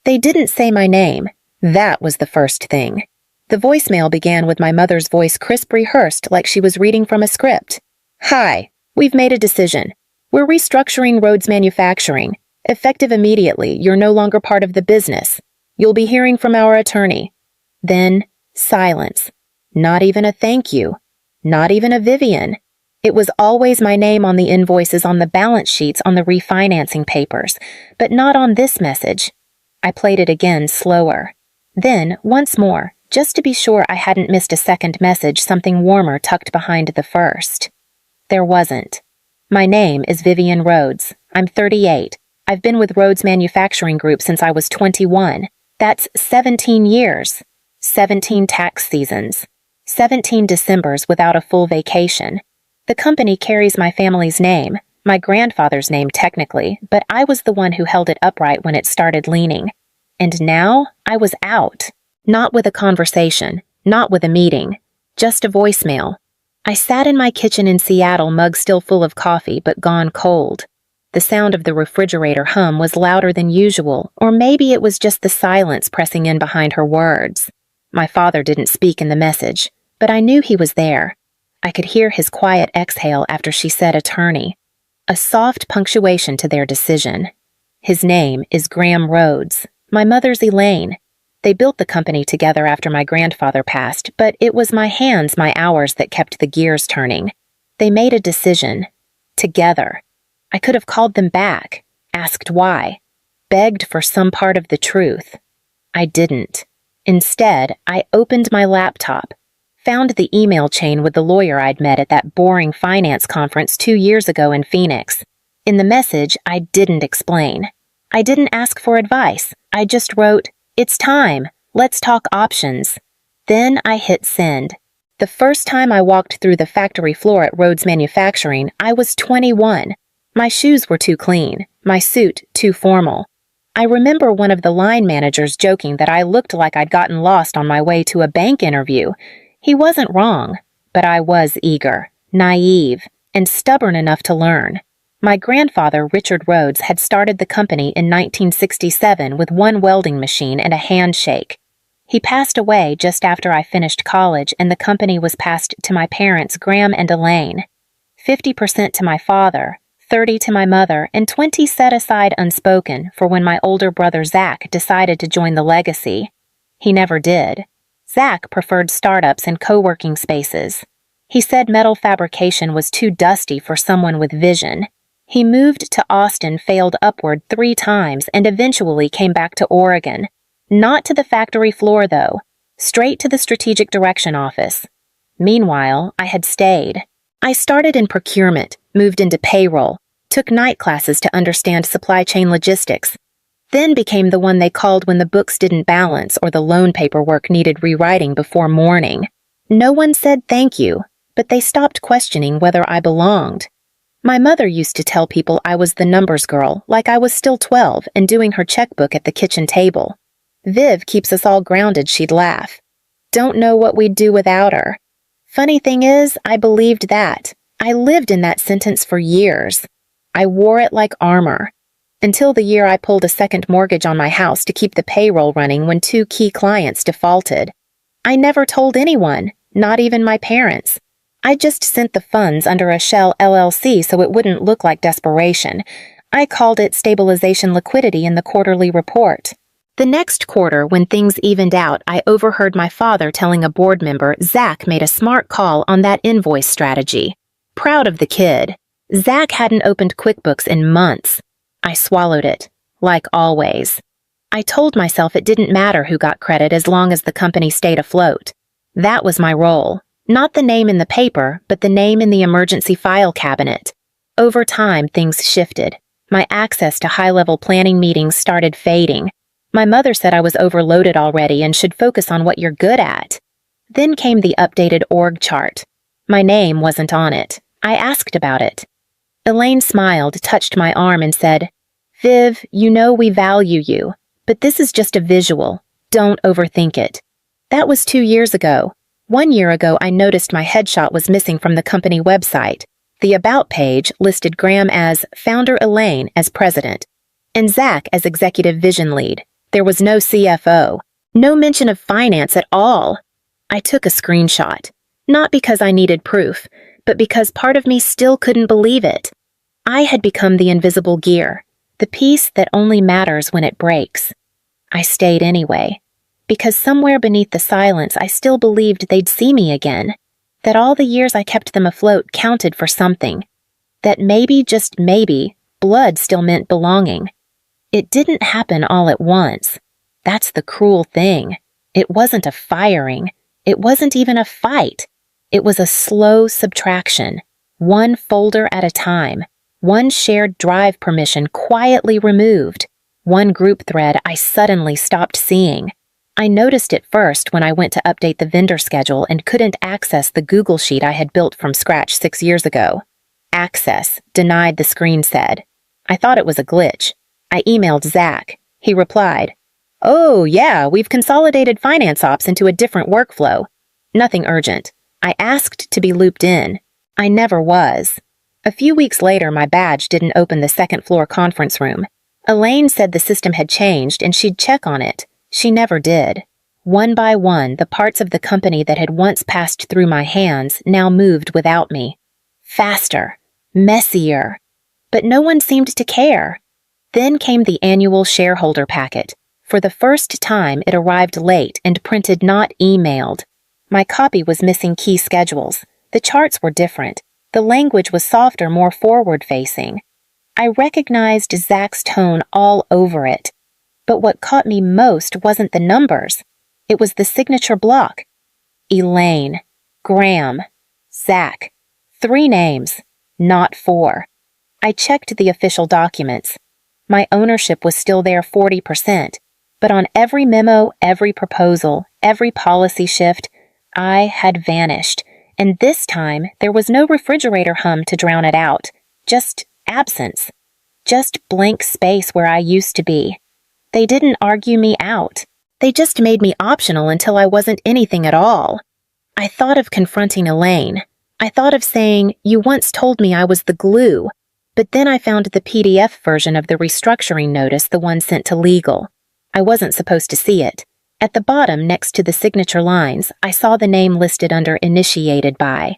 They didn't say my name. That was the first thing. The voicemail began with my mother's voice crisp rehearsed like she was reading from a script. "Hi, we've made a decision. We're restructuring Roads Manufacturing. Effective immediately, you're no longer part of the business. You'll be hearing from our attorney." Then, silence. Not even a thank you. Not even a Vivian. It was always my name on the invoices on the balance sheets on the refinancing papers, but not on this message. I played it again, slower. Then, once more, just to be sure I hadn't missed a second message, something warmer tucked behind the first. There wasn't. My name is Vivian Roads. I'm 38. I've been with Roads Manufacturing Group since I was 21. That's 17 years. 17 tax seasons. 17 Decembers without a full vacation. The company carries my family's name, my grandfather's name technically, but I was the one who held it upright when it started leaning. And now I was out. Not with a conversation, not with a meeting, just a voicemail. I sat in my kitchen in Seattle, mug still full of coffee but gone cold. The sound of the refrigerator hum was louder than usual, or maybe it was just the silence pressing in behind her words. My father didn't speak in the message, but I knew he was there. I could hear his quiet exhale after she said attorney. A soft punctuation to their decision. His name is Graham Rhodes. My mother's Elaine. They built the company together after my grandfather passed, but it was my hands, my hours that kept the gears turning. They made a decision. Together. I could have called them back, asked why, begged for some part of the truth. I didn't. Instead, I opened my laptop, found the email chain with the lawyer I'd met at that boring finance conference 2 years ago in Phoenix. In the message, I didn't explain. I didn't ask for advice. I just wrote, "It's time. Let's talk options." Then I hit send. The first time I walked through the factory floor at Roads Manufacturing, I was 21. My shoes were too clean, my suit too formal. I remember one of the line managers joking that I looked like I'd gotten lost on my way to a bank interview. He wasn't wrong, but I was eager, naive, and stubborn enough to learn. My grandfather, Richard Rhodes, had started the company in 1967 with one welding machine and a handshake. He passed away just after I finished college, and the company was passed to my parents, Graham and Elaine. 50% to my father, 30 to my mother, and 20 set aside unspoken for when my older brother Zach decided to join the legacy. He never did. Zach preferred startups and co-working spaces. He said metal fabrication was too dusty for someone with vision. He moved to Austin, failed upward 3 times, and eventually came back to Oregon. Not to the factory floor, though. Straight to the strategic direction office. Meanwhile, I had stayed. I started in procurement, moved into payroll, took night classes to understand supply chain logistics, then became the one they called when the books didn't balance or the loan paperwork needed rewriting before morning. No one said thank you, but they stopped questioning whether I belonged. My mother used to tell people I was the numbers girl, like I was still 12 and doing her checkbook at the kitchen table. "Viv keeps us all grounded," she'd laugh. Don't know what we'd do without her. Funny thing is, I believed that. I lived in that sentence for years. I wore it like armor. Until the year I pulled a second mortgage on my house to keep the payroll running when 2 key clients defaulted. I never told anyone, not even my parents. I just sent the funds under a shell LLC so it wouldn't look like desperation. I called it stabilization liquidity in the quarterly report. The next quarter, when things evened out, I overheard my father telling a board member Zach made a smart call on that invoice strategy. Proud of the kid. Zach hadn't opened QuickBooks in months. I swallowed it, like always. I told myself it didn't matter who got credit as long as the company stayed afloat. That was my role. Not the name in the paper, but the name in the emergency file cabinet. Over time, things shifted. My access to high-level planning meetings started fading. My mother said I was overloaded already and should focus on what you're good at. Then came the updated org chart. My name wasn't on it. I asked about it. Elaine smiled, touched my arm, and said, "Viv, you know we value you, but this is just a visual. Don't overthink it." That was 2 years ago. 1 year ago, I noticed my headshot was missing from the company website. The About page listed Graham as Founder, Elaine as President, and Zach as Executive Vision Lead. There was no CFO, no mention of finance at all. I took a screenshot, not because I needed proof, but because part of me still couldn't believe it. I had become the invisible gear, the piece that only matters when it breaks. I stayed anyway, because somewhere beneath the silence I still believed they'd see me again, that all the years I kept them afloat counted for something, that maybe, just maybe, blood still meant belonging. It didn't happen all at once. That's the cruel thing. It wasn't a firing. It wasn't even a fight. It was a slow subtraction, one folder at a time, one shared drive permission quietly removed, one group thread I suddenly stopped seeing. I noticed it first when I went to update the vendor schedule and couldn't access the Google Sheet I had built from scratch 6 years ago. Access denied, the screen said. I thought it was a glitch. I emailed Zach. He replied, "Oh, yeah, we've consolidated finance ops into a different workflow. Nothing urgent. I asked to be looped in. I never was." A few weeks later, my badge didn't open the second-floor conference room. Elaine said the system had changed and she'd check on it. She never did. One by one, the parts of the company that had once passed through my hands now moved without me. Faster. Messier. But no one seemed to care. Then came the annual shareholder packet. For the first time, it arrived late and printed, not emailed. My copy was missing key schedules. The charts were different. The language was softer, more forward-facing. I recognized Zach's tone all over it. But what caught me most wasn't the numbers. It was the signature block. Elaine, Graham, Zach. 3 names, not 4. I checked the official documents. My ownership was still there, 40%, but on every memo, every proposal, every policy shift, I had vanished, and this time there was no refrigerator hum to drown it out, just absence, just blank space where I used to be. They didn't argue me out. They just made me optional until I wasn't anything at all. I thought of confronting Elaine. I thought of saying, "You once told me I was the glue," but then I found the PDF version of the restructuring notice, the one sent to legal. I wasn't supposed to see it. At the bottom, next to the signature lines, I saw the name listed under initiated by.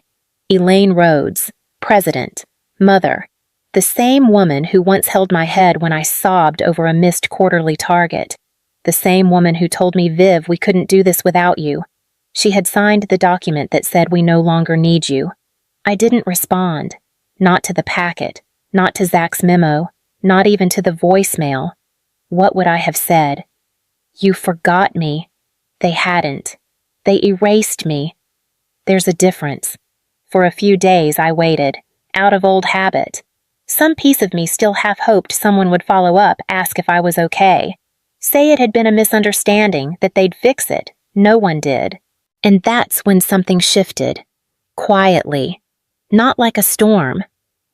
Vivian Roads, President, Mother, the same woman who once held my head when I sobbed over a missed quarterly target. The same woman who told me, "Viv, we couldn't do this without you." She had signed the document that said, "We no longer need you." I didn't respond. Not to the packet, not to Zach's memo, not even to the voicemail. What would I have said? "You forgot me." They hadn't. They erased me. There's a difference. For a few days I waited, out of old habit. Some piece of me still half hoped someone would follow up, ask if I was okay. Say it had been a misunderstanding, that they'd fix it. No one did. And that's when something shifted. Quietly. Not like a storm.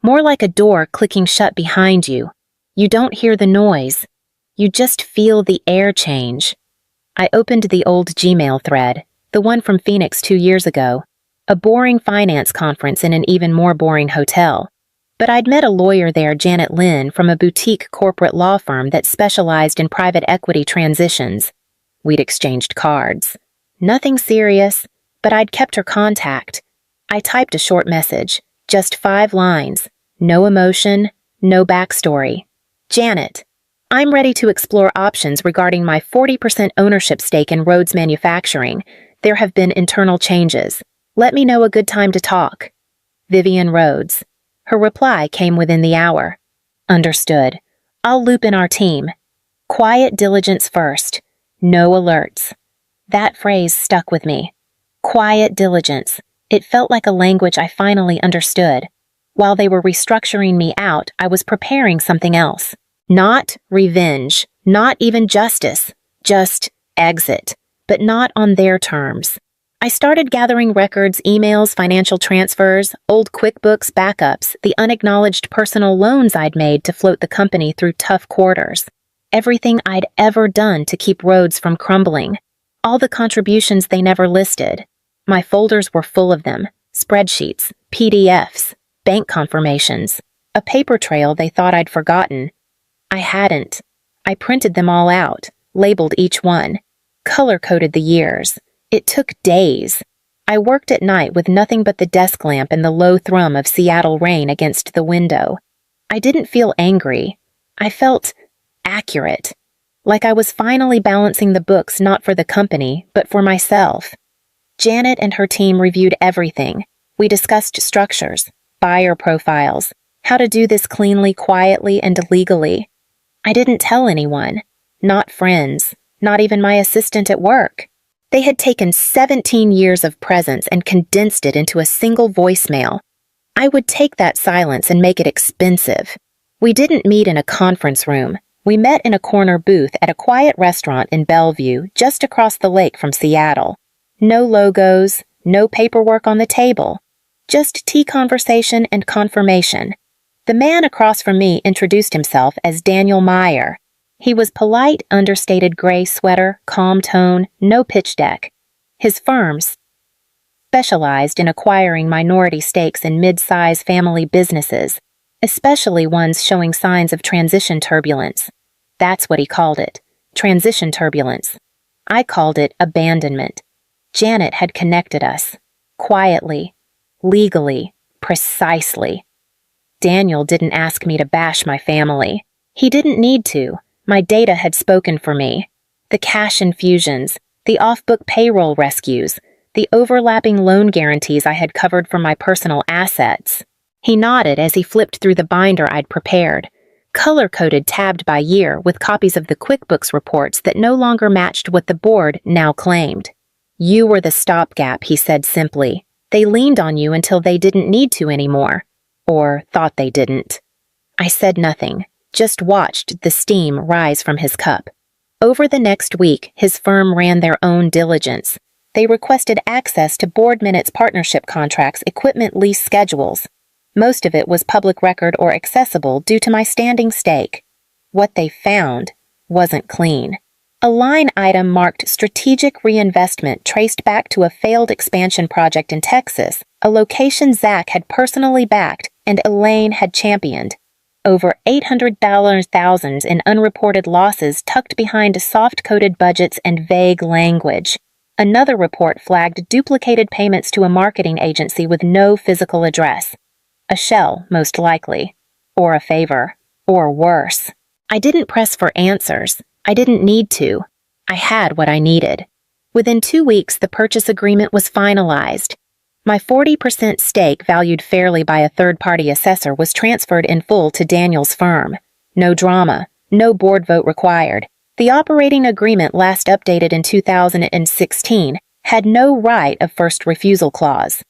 More like a door clicking shut behind you. You don't hear the noise. You just feel the air change. I opened the old Gmail thread, the one from Phoenix 2 years ago. A boring finance conference in an even more boring hotel. But I'd met a lawyer there, Janet Lynn, from a boutique corporate law firm that specialized in private equity transitions. We'd exchanged cards. Nothing serious, but I'd kept her contact. I typed a short message, just 5 lines. No emotion, no backstory. "Janet, I'm ready to explore options regarding my 40% ownership stake in Roads Manufacturing. There have been internal changes. Let me know a good time to talk. Vivian Roads." Her reply came within the hour. "Understood. I'll loop in our team. Quiet diligence first. No alerts." That phrase stuck with me. Quiet diligence. It felt like a language I finally understood. While they were restructuring me out, I was preparing something else. Not revenge, not even justice, just exit, but not on their terms. I started gathering records, emails, financial transfers, old QuickBooks backups, the unacknowledged personal loans I'd made to float the company through tough quarters. Everything I'd ever done to keep Roads from crumbling. All the contributions they never listed. My folders were full of them. Spreadsheets, PDFs, bank confirmations, a paper trail they thought I'd forgotten. I hadn't. I printed them all out. labeled each one, color-coded the years. It took days. I worked at night with nothing but the desk lamp and the low thrum of Seattle rain against the window. I didn't feel angry. I felt accurate, like I was finally balancing the books not for the company, but for myself. Janet and her team reviewed everything. We discussed structures, buyer profiles, how to do this cleanly, quietly, and legally. I didn't tell anyone, not friends, not even my assistant at work. They had taken 17 years of presence and condensed it into a single voicemail. I would take that silence and make it expensive. We didn't meet in a conference room. We met in a corner booth at a quiet restaurant in Bellevue, just across the lake from Seattle. No logos, no paperwork on the table. Just tea conversation and confirmation. The man across from me introduced himself as Daniel Meyer. He was polite, understated gray sweater, calm tone, no pitch deck. His firm specialized in acquiring minority stakes in mid-size family businesses, especially ones showing signs of transition turbulence. That's what he called it, transition turbulence. I called it abandonment. Janet had connected us, quietly, legally, precisely. Daniel didn't ask me to bash my family. He didn't need to. My data had spoken for me. The cash infusions, the off-book payroll rescues, the overlapping loan guarantees I had covered for my personal assets. He nodded as he flipped through the binder I'd prepared, color-coded tabbed by year with copies of the QuickBooks reports that no longer matched what the board now claimed. You were the stopgap, he said simply. They leaned on you until they didn't need to anymore. Or thought they didn't. I said nothing, just watched the steam rise from his cup. Over the next week, his firm ran their own diligence. They requested access to board minutes, partnership contracts, equipment lease schedules. Most of it was public record or accessible due to my standing stake. What they found wasn't clean. A line item marked strategic reinvestment traced back to a failed expansion project in Texas, a location Zach had personally backed and Elaine had championed. Over $800,000 in unreported losses tucked behind soft-coded budgets and vague language. Another report flagged duplicated payments to a marketing agency with no physical address. A shell, most likely. Or a favor. Or worse. I didn't press for answers. I didn't need to. I had what I needed. Within 2 weeks, the purchase agreement was finalized. My 40% stake, valued fairly by a third-party assessor, was transferred in full to Daniel's firm. No drama. No board vote required. The operating agreement, last updated in 2016, had no right of first refusal clause.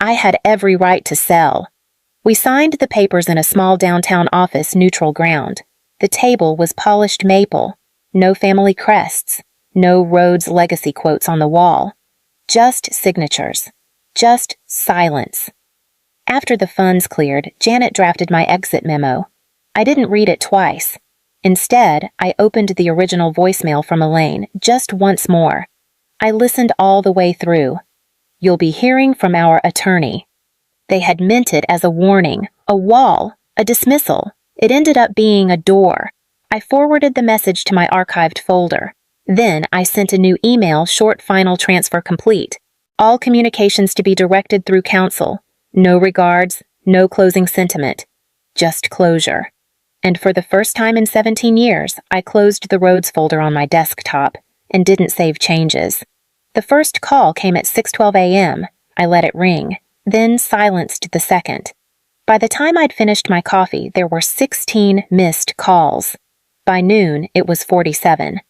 I had every right to sell. We signed the papers in a small downtown office, neutral ground. The table was polished maple. No family crests. No Roads legacy quotes on the wall. Just signatures. Just silence. After the funds cleared, Janet drafted my exit memo. I didn't read it twice. Instead, I opened the original voicemail from Elaine just once more. I listened all the way through. You'll be hearing from our attorney. They had meant it as a warning, a wall, a dismissal. It ended up being a door. I forwarded the message to my archived folder. Then I sent a new email, short final transfer complete. All communications to be directed through counsel. No regards, no closing sentiment. Just closure. And for the first time in 17 years, I closed the Roads folder on my desktop and didn't save changes. The first call came at 6:12 a.m. I let it ring, then silenced the second. By the time I'd finished my coffee, there were 16 missed calls. By noon, it was 47.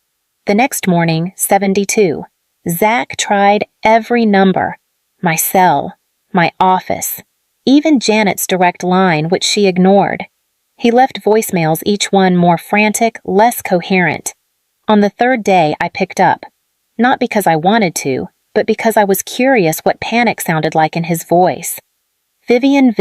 The next morning, 72. Zach tried every number. My cell, my office, even Janet's direct line, which she ignored. He left voicemails, each one more frantic, less coherent. On the third day, I picked up. Not because I wanted to, but because I was curious what panic sounded like in his voice. Vivian,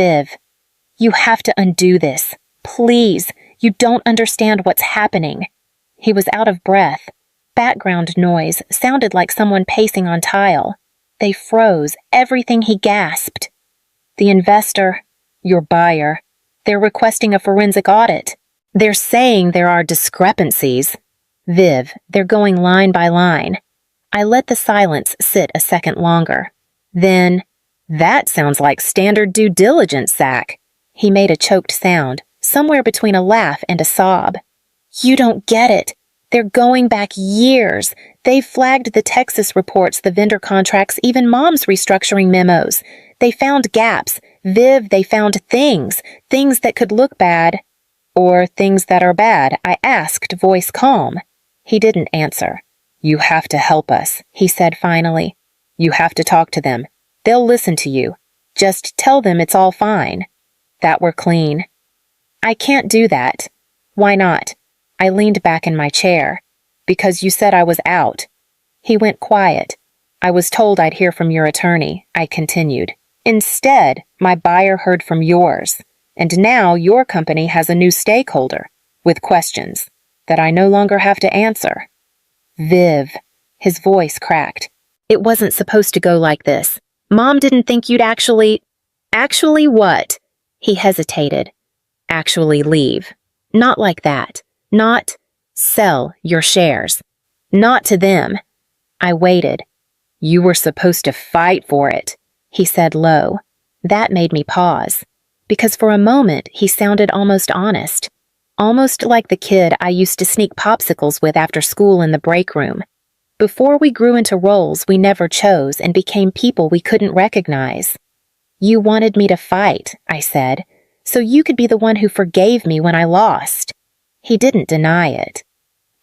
you have to undo this. Please, you don't understand what's happening. He was out of breath. Background noise sounded like someone pacing on tile. They froze everything he gasped. The investor, your buyer, they're requesting a forensic audit. They're saying there are discrepancies. Viv, they're going line by line. I let the silence sit a second longer. Then, that sounds like standard due diligence, Zach. He made a choked sound, somewhere between a laugh and a sob. You don't get it. They're going back years. They've flagged the Texas reports, the vendor contracts, even Mom's restructuring memos. They found gaps. Viv, they found things that could look bad. Or things that are bad, I asked, voice calm. He didn't answer. You have to help us, he said finally. You have to talk to them. They'll listen to you. Just tell them it's all fine. That we're clean. I can't do that. Why not? I leaned back in my chair. Because you said I was out. He went quiet. I was told I'd hear from your attorney, I continued. Instead, my buyer heard from yours. And now your company has a new stakeholder, with questions, that I no longer have to answer. Viv. His voice cracked. It wasn't supposed to go like this. Mom didn't think you'd actually... Actually what? He hesitated. Actually leave. Not like that. Not sell your shares. Not to them. I waited. You were supposed to fight for it, he said low. That made me pause. Because for a moment he sounded almost honest. Almost like the kid I used to sneak popsicles with after school in the break room. Before we grew into roles we never chose and became people we couldn't recognize. You wanted me to fight, I said, so you could be the one who forgave me when I lost. He didn't deny it.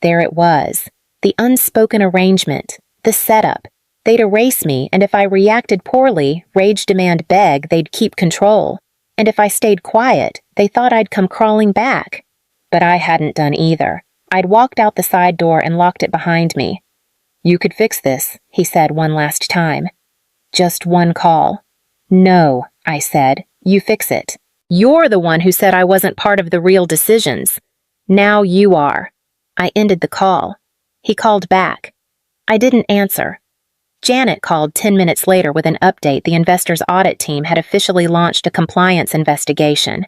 There it was, the unspoken arrangement, the setup. They'd erase me, and if I reacted poorly, rage, demand, beg, they'd keep control. And if I stayed quiet, they thought I'd come crawling back. But I hadn't done either. I'd walked out the side door and locked it behind me. You could fix this, he said one last time. Just one call. No, I said, you fix it. You're the one who said I wasn't part of the real decisions. Now you are. I ended the call. He called back. I didn't answer. Janet called 10 minutes later with an update. The investors' audit team had officially launched a compliance investigation.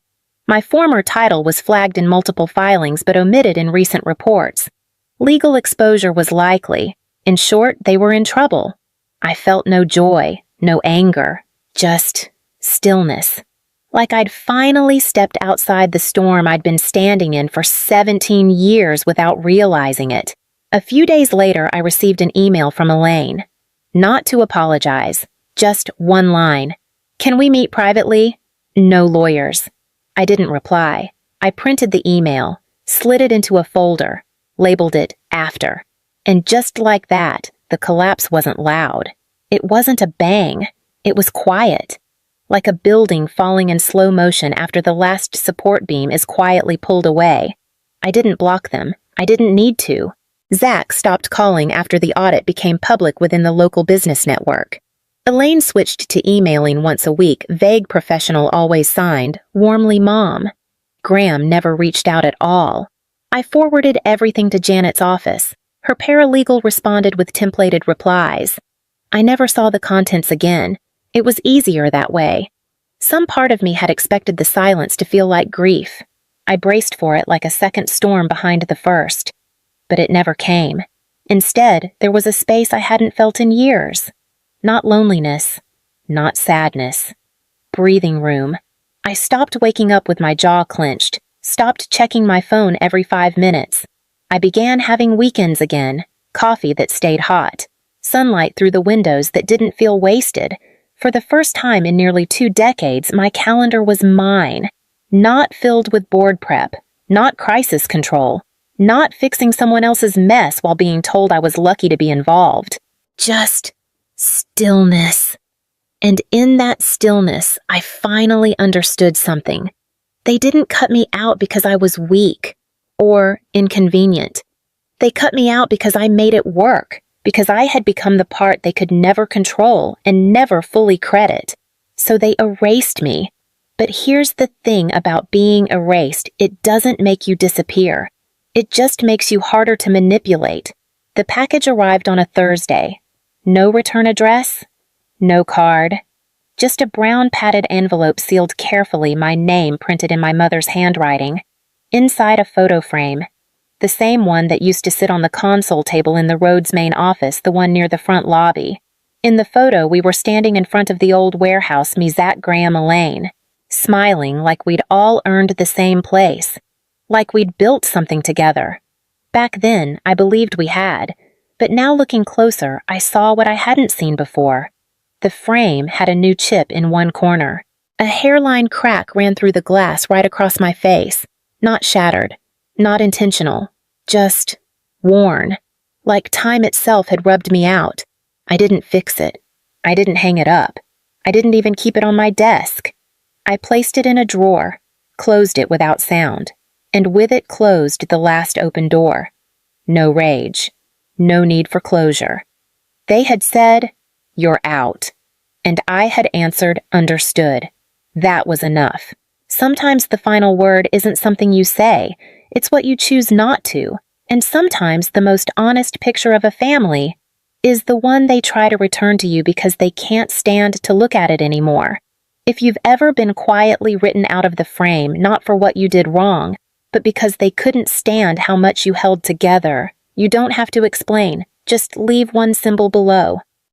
My former title was flagged in multiple filings but omitted in recent reports. Legal exposure was likely. In short, they were in trouble. I felt no joy, no anger, just stillness. Like I'd finally stepped outside the storm I'd been standing in for 17 years without realizing it. A few days later, I received an email from Elaine. Not to apologize, just one line. Can we meet privately? No lawyers. I didn't reply. I printed the email, slid it into a folder, labeled it after. And just like that, the collapse wasn't loud. It wasn't a bang. It was quiet. Like a building falling in slow motion after the last support beam is quietly pulled away. I didn't block them. I didn't need to. Zach stopped calling after the audit became public within the local business network. Elaine switched to emailing once a week, vague professional always signed, warmly Mom. Graham never reached out at all. I forwarded everything to Janet's office. Her paralegal responded with templated replies. I never saw the contents again. It was easier that way. Some part of me had expected the silence to feel like grief. I braced for it like a second storm behind the first. But it never came. Instead, there was a space I hadn't felt in years. Not loneliness, not sadness. Breathing room. I stopped waking up with my jaw clenched, stopped checking my phone every 5 minutes. I began having weekends again, coffee that stayed hot, sunlight through the windows that didn't feel wasted. For the first time in nearly 2 decades, my calendar was mine, not filled with board prep, not crisis control, not fixing someone else's mess while being told I was lucky to be involved. Just stillness. And in that stillness, I finally understood something. They didn't cut me out because I was weak or inconvenient. They cut me out because I made it work, because I had become the part they could never control and never fully credit. So they erased me. But here's the thing about being erased, it doesn't make you disappear. It just makes you harder to manipulate. The package arrived on a Thursday. No return address, no card. Just a brown padded envelope sealed carefully, my name printed in my mother's handwriting. Inside a photo frame. The same one that used to sit on the console table in the Roads main office, the one near the front lobby. In the photo, we were standing in front of the old warehouse, me, Zach, Graham, Elaine, smiling like we'd all earned the same place, like we'd built something together. Back then, I believed we had, but now looking closer, I saw what I hadn't seen before. The frame had a new chip in one corner. A hairline crack ran through the glass right across my face, not shattered, not intentional, just worn, like time itself had rubbed me out. I didn't fix it. I didn't hang it up. I didn't even keep it on my desk. I placed it in a drawer, closed it without sound, and with it closed the last open door. No rage. No need for closure. They had said, "You're out." And I had answered, "Understood." That was enough. Sometimes the final word isn't something you say, it's what you choose not to. And sometimes the most honest picture of a family is the one they try to return to you because they can't stand to look at it anymore. If you've ever been quietly written out of the frame, not for what you did wrong, but because they couldn't stand how much you held together, you don't have to explain. Just leave one symbol below.